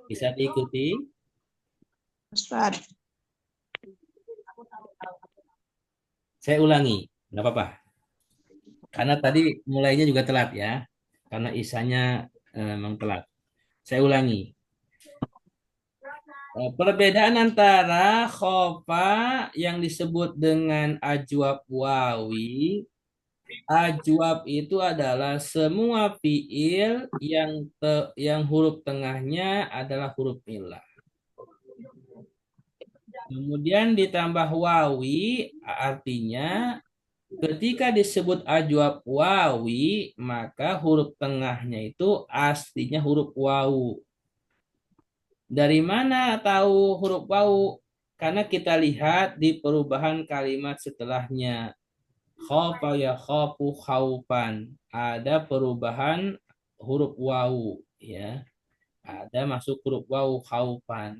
Bisa diikuti? Ustaz. Saya ulangi, nggak apa-apa. Karena tadi mulainya juga telat ya, karena isanya memang telat. Saya ulangi. Perbedaan antara khofa yang disebut dengan ajwab wawi. Ajwab itu adalah semua fiil yang huruf tengahnya adalah huruf ilah. Kemudian ditambah wawi, artinya ketika disebut ajwab wawi, maka huruf tengahnya itu aslinya huruf wawu. Dari mana tahu huruf wawu? Karena kita lihat di perubahan kalimat setelahnya. Khofa ya khofu khaufan. Ada perubahan huruf wawu. Ya. Ada masuk huruf wawu khaufan.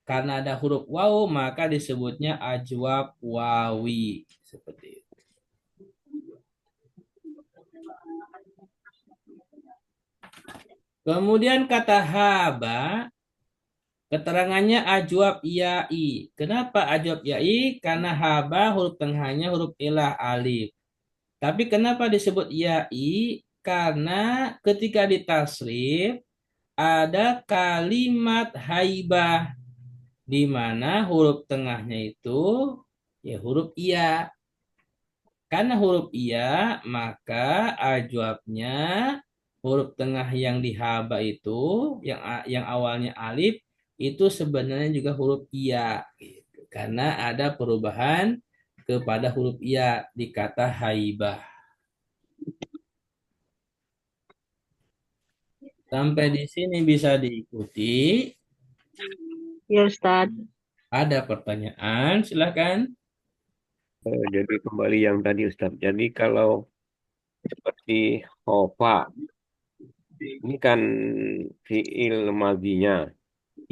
Karena ada huruf wawu, maka disebutnya ajwab wawi. Seperti itu. Kemudian kata haba, keterangannya ajwab ya'i. Kenapa ajwab ya'i? Karena haba huruf tengahnya huruf ilah alif. Tapi kenapa disebut ya'i? Karena ketika ditasrif ada kalimat haibah di mana huruf tengahnya itu ya huruf iya. Karena huruf iya, maka ajwabnya huruf tengah yang di haba itu yang awalnya alif itu sebenarnya juga huruf iya gitu. Karena ada perubahan kepada huruf iya di kata haibah. Sampai di sini bisa diikuti. Ya Ustaz. Ada pertanyaan, silakan. Jadi kembali yang tadi Ustaz. Jadi kalau seperti khofa, ini kan fiil madinya.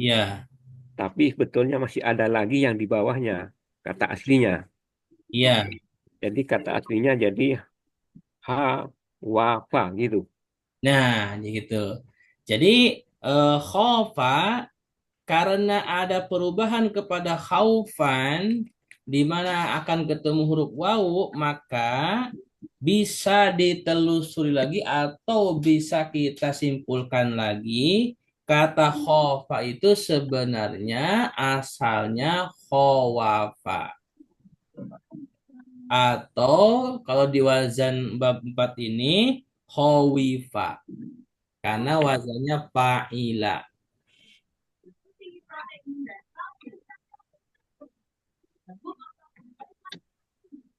Ya, Tapi sebetulnya masih ada lagi yang di bawahnya, kata aslinya. iya, Jadi kata aslinya jadi ha, wa, fa gitu. Nah, gitu. Jadi khofa karena ada perubahan kepada khaufan di mana akan ketemu huruf wawu, maka bisa ditelusuri lagi atau bisa kita simpulkan lagi kata khofa itu sebenarnya asalnya khawafa. Atau kalau di wazan bab 4 ini khawifa karena wazannya fa'ila.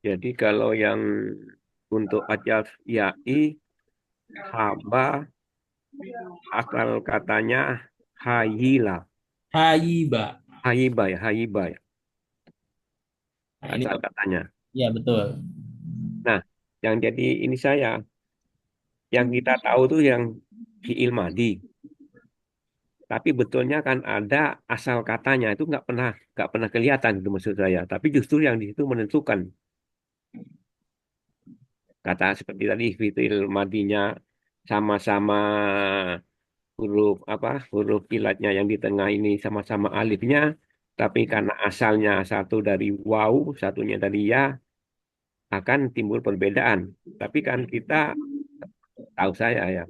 Jadi kalau yang untuk ajal ya'i, haba, asal katanya hayila. Hayiba. Hayiba ya, hayiba ya, Nah, ini asal katanya. ya betul. Nah, yang jadi ini yang kita tahu tuh yang fi'il madi. Tapi betulnya kan ada asal katanya itu nggak pernah kelihatan itu maksud saya. Tapi justru yang di situ menentukan kata seperti tadi fi'il madinya sama-sama huruf ilatnya yang di tengah ini sama-sama alifnya. Tapi karena asalnya satu dari waw, satunya dari ya, akan timbul perbedaan. Tapi kan kita tahu saya ya,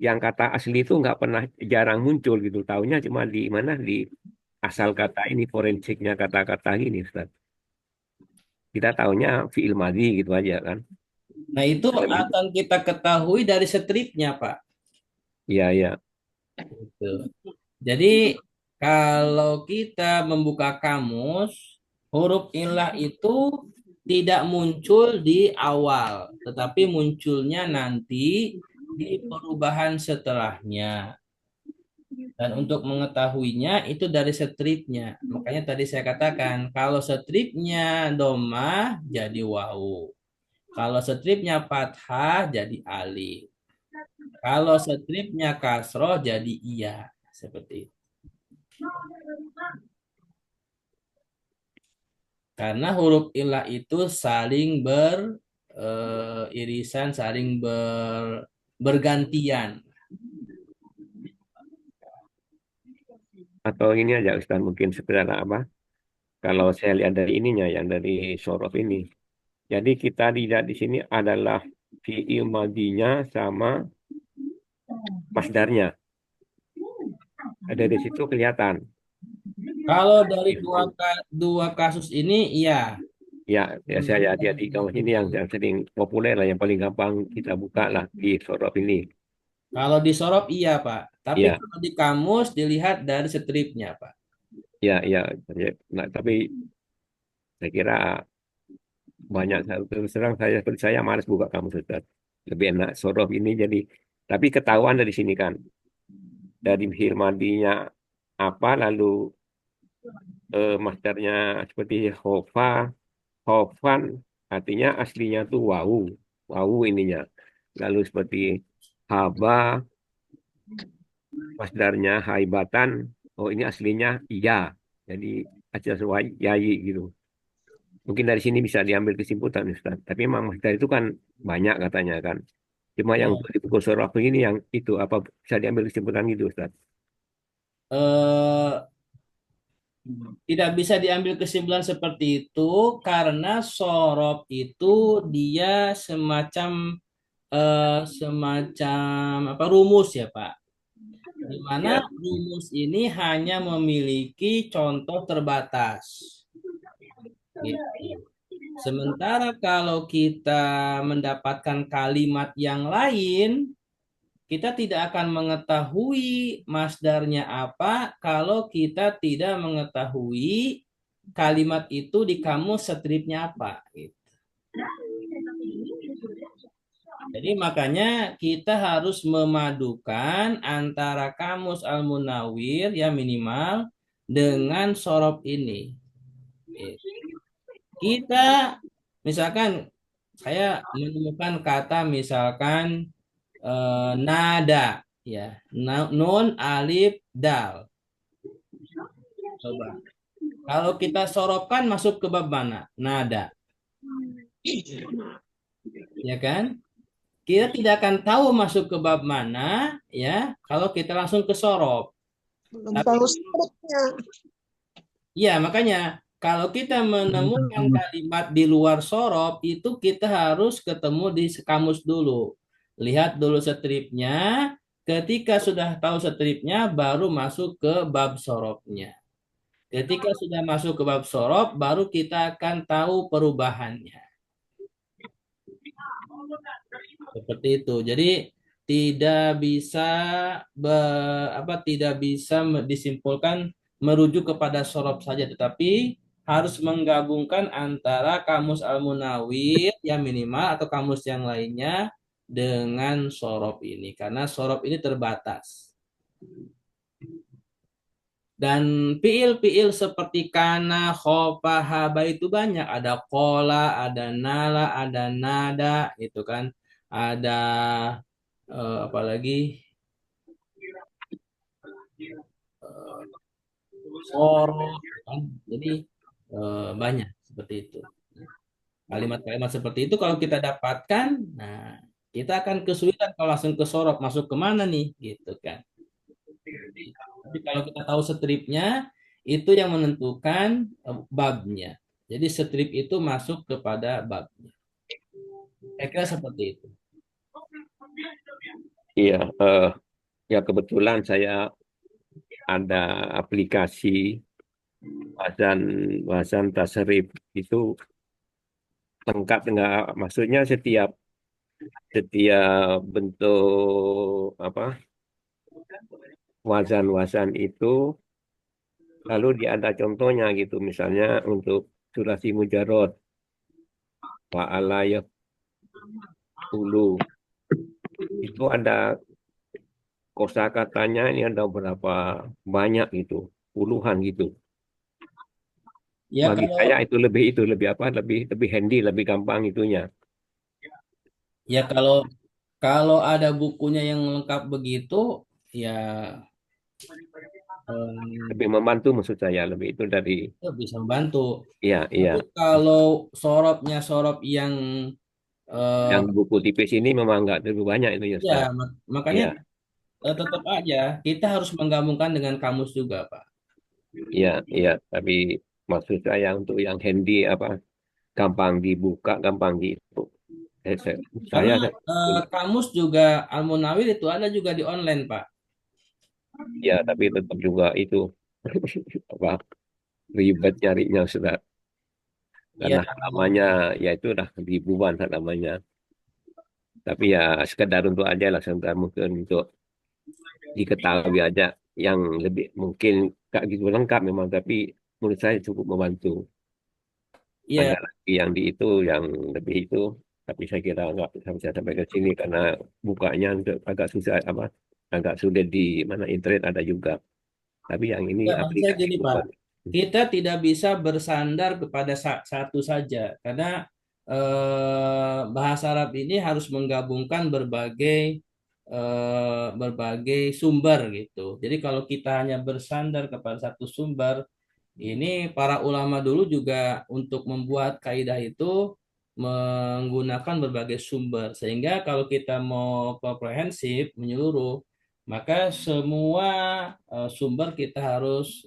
yang kata asli itu nggak pernah jarang muncul gitu. Taunya cuma di mana di asal kata ini forensiknya kata-kata ini, Ustaz. Kita taunya fi'il madhi gitu aja kan. Nah, itu akan kita ketahui dari stripnya, Pak. Iya, iya. Gitu. Jadi, kalau kita membuka kamus, huruf ilah itu tidak muncul di awal, tetapi munculnya nanti di perubahan setelahnya. Dan untuk mengetahuinya itu dari stripnya. Makanya tadi saya katakan, kalau stripnya domah jadi wawu. Kalau stripnya fathah jadi alif. Kalau stripnya kasroh jadi iya. Seperti itu. Karena huruf ilah itu saling irisan, saling bergantian. Atau ini aja Ustaz mungkin sekedar apa? Kalau saya lihat dari ininya yang dari sorof ini. Jadi kita lihat di sini adalah fi'il madinya sama masdarnya. Ada di situ kelihatan. Kalau dari Itu. dua kasus ini, iya. Ya, ya saya lihat di kamus ini yang sering populer lah, yang paling gampang kita buka lah di sorof ini. Kalau di sorop iya, Pak. Tapi Ya, kalau di kamus dilihat dari stripnya, Pak. ya, ya. Nah, tapi saya kira banyak terus terang saya malas buka kamus Ustaz. Lebih enak sorof ini jadi tapi ketahuan dari sini kan. Dari firmadinya apa lalu masdarnya seperti khofa, khofan artinya aslinya tuh wau. Wau ininya. Lalu seperti haba, masdarnya haibatan. Oh ini aslinya iya. Jadi aja sesuai yai gitu. Mungkin dari sini bisa diambil kesimpulan Ustaz. Tapi memang masdar itu kan banyak katanya kan. Cuma yang Ya. untuk di pukul sorof ini yang itu apa bisa diambil kesimpulan gitu Ustaz. Eh, Tidak bisa diambil kesimpulan seperti itu karena sorop itu dia semacam apa rumus ya Pak. Di mana Ya, rumus ini hanya memiliki contoh terbatas. Gitu. Sementara kalau kita mendapatkan kalimat yang lain, kita tidak akan mengetahui masdarnya apa kalau kita tidak mengetahui kalimat itu di kamus stripnya apa. Gitu. Jadi makanya kita harus memadukan antara kamus Al-Munawwir ya minimal dengan sorop ini. Gitu. Kita misalkan saya menemukan kata misalkan nada ya nun alif dal. Coba kalau kita sorobkan masuk ke bab mana? Nada, ya kan? kita tidak akan tahu masuk ke bab mana ya kalau kita langsung ke sorob. Belum Tapi tahu striknya. ya makanya kalau kita menemukan kalimat di luar sorob itu kita harus ketemu di kamus dulu. Lihat dulu stripnya. Ketika sudah tahu stripnya baru masuk ke bab sorobnya. Ketika sudah masuk ke bab sorob baru kita akan tahu perubahannya. Seperti itu. Jadi tidak bisa tidak bisa disimpulkan merujuk kepada sorob saja, tetapi harus menggabungkan antara kamus Al-Munawwir yang minimal atau kamus yang lainnya dengan sorob ini, karena sorob ini terbatas. Dan fiil-fiil seperti kana, khofa, haba itu banyak. Ada kola, ada nala, ada nada, itu kan. Ada apalagi soro, kan. Jadi banyak seperti itu. Kalimat-kalimat seperti itu kalau kita dapatkan, nah kita akan kesulitan kalau langsung ke sorok, masuk kemana nih, gitu kan. Tapi kalau kita tahu stripnya, itu yang menentukan babnya. Jadi strip itu masuk kepada babnya. Saya kira seperti itu. Iya, ya kebetulan saya ada aplikasi bahasan tasrif itu lengkap, enggak, maksudnya setiap bentuk apa wazan itu lalu dia ada contohnya gitu, misalnya untuk surasi mujarrad wa alayat dulu itu ada kosakatanya, ini ada berapa banyak gitu, puluhan gitu. Ya Bagi kalau saya itu lebih handy, lebih gampang itunya. ya kalau ada bukunya yang lengkap begitu, ya Lebih membantu maksud saya, lebih itu dari itu bisa membantu. iya iya Tapi kalau sorobnya sorob yang eh, yang buku tipis ini memang nggak terlalu banyak itu ya ya Ustaz. makanya Iya tetap aja kita harus menggabungkan dengan kamus juga, Pak. iya iya, tapi maksud saya untuk yang handy apa, gampang dibuka, gampang di itu. Eh, saya, Karena saya kamus juga Al-Munawwir itu ada juga di online, Pak. ya tapi tetap juga itu apa, ribet nyarinya sudah, Ya, karena halamannya ya itu udah ribuan halamannya. Tapi ya sekedar untuk aja lah, sekedar mungkin untuk diketahui aja, yang lebih mungkin gak gitu lengkap memang, tapi menurut saya cukup membantu. ya, Ada lagi yang di itu yang lebih itu, tapi saya kira nggak bisa sampai ke sini karena bukanya agak susah, apa, agak sulit di mana, internet ada juga. Tapi yang ini ya maksud saya aplikasi gini, Pak. bukan. Kita tidak bisa bersandar kepada satu saja, karena bahasa Arab ini harus menggabungkan berbagai sumber gitu. Jadi kalau kita hanya bersandar kepada satu sumber, ini para ulama dulu juga untuk membuat kaidah itu menggunakan berbagai sumber. Sehingga kalau kita mau komprehensif, menyeluruh, maka semua sumber kita harus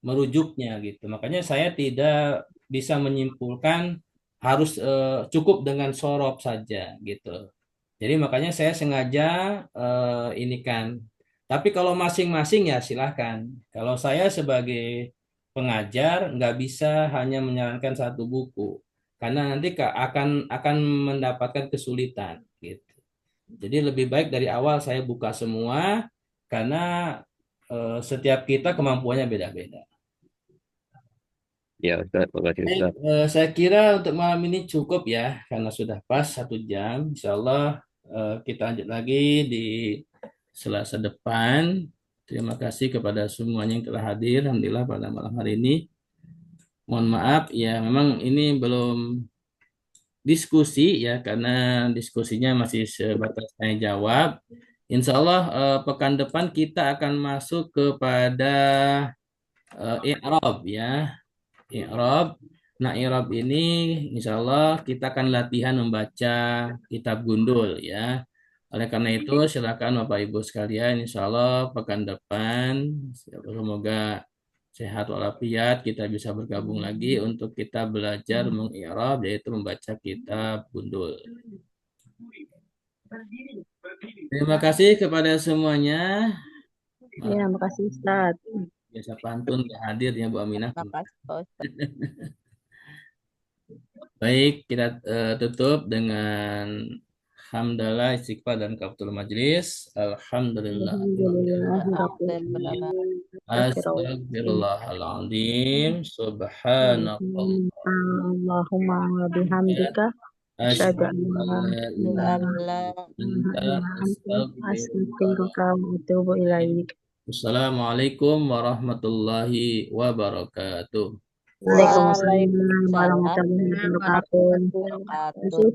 merujuknya gitu. Makanya saya tidak bisa menyimpulkan harus cukup dengan sorob saja gitu. Jadi makanya saya sengaja ini kan. Tapi kalau masing-masing ya silahkan. Kalau saya sebagai pengajar nggak bisa hanya menyarankan satu buku, karena nanti akan mendapatkan kesulitan gitu. Jadi lebih baik dari awal saya buka semua, karena setiap kita kemampuannya beda-beda. Ya Ustaz, terima kasih Baik, Ustaz. saya kira untuk malam ini cukup ya, karena sudah pas 1 jam. Insya Allah kita lanjut lagi di Selasa depan. Terima kasih kepada semuanya yang telah hadir. Alhamdulillah pada malam hari ini. Mohon maaf ya, memang ini belum diskusi ya, karena diskusinya masih sebatas tanya jawab. Insya Allah pekan depan kita akan masuk kepada i'rab ya, i'rab. Nah, i'rab ini insya Allah kita akan latihan membaca kitab gundul ya. Oleh karena itu, silakan Bapak Ibu sekalian, insya Allah pekan depan, semoga sehat walafiat, kita bisa bergabung lagi untuk kita belajar meng-i'rab, yaitu membaca kitab gundul. Terima kasih kepada semuanya. Ya, makasih Ustaz. Biasa pantun gak hadir ya Bu Aminah. Makasih Pak Ustadz. Baik, kita tutup dengan hamdalah, istighfar dan kafaratul majlis. Alhamdulillah. Alhamdulillah. Astagfirullahaladzim. Subhanallah. Allahumma wa bihamdika asyhadu an la ilaha illa anta astaghfiruka wa atubu ilaik. Wassalamualaikum warahmatullahi wabarakatuh. Waalaikumsalam Waalaikumsalam warahmatullahi wabarakatuh. warahmatullahi wabarakatuh.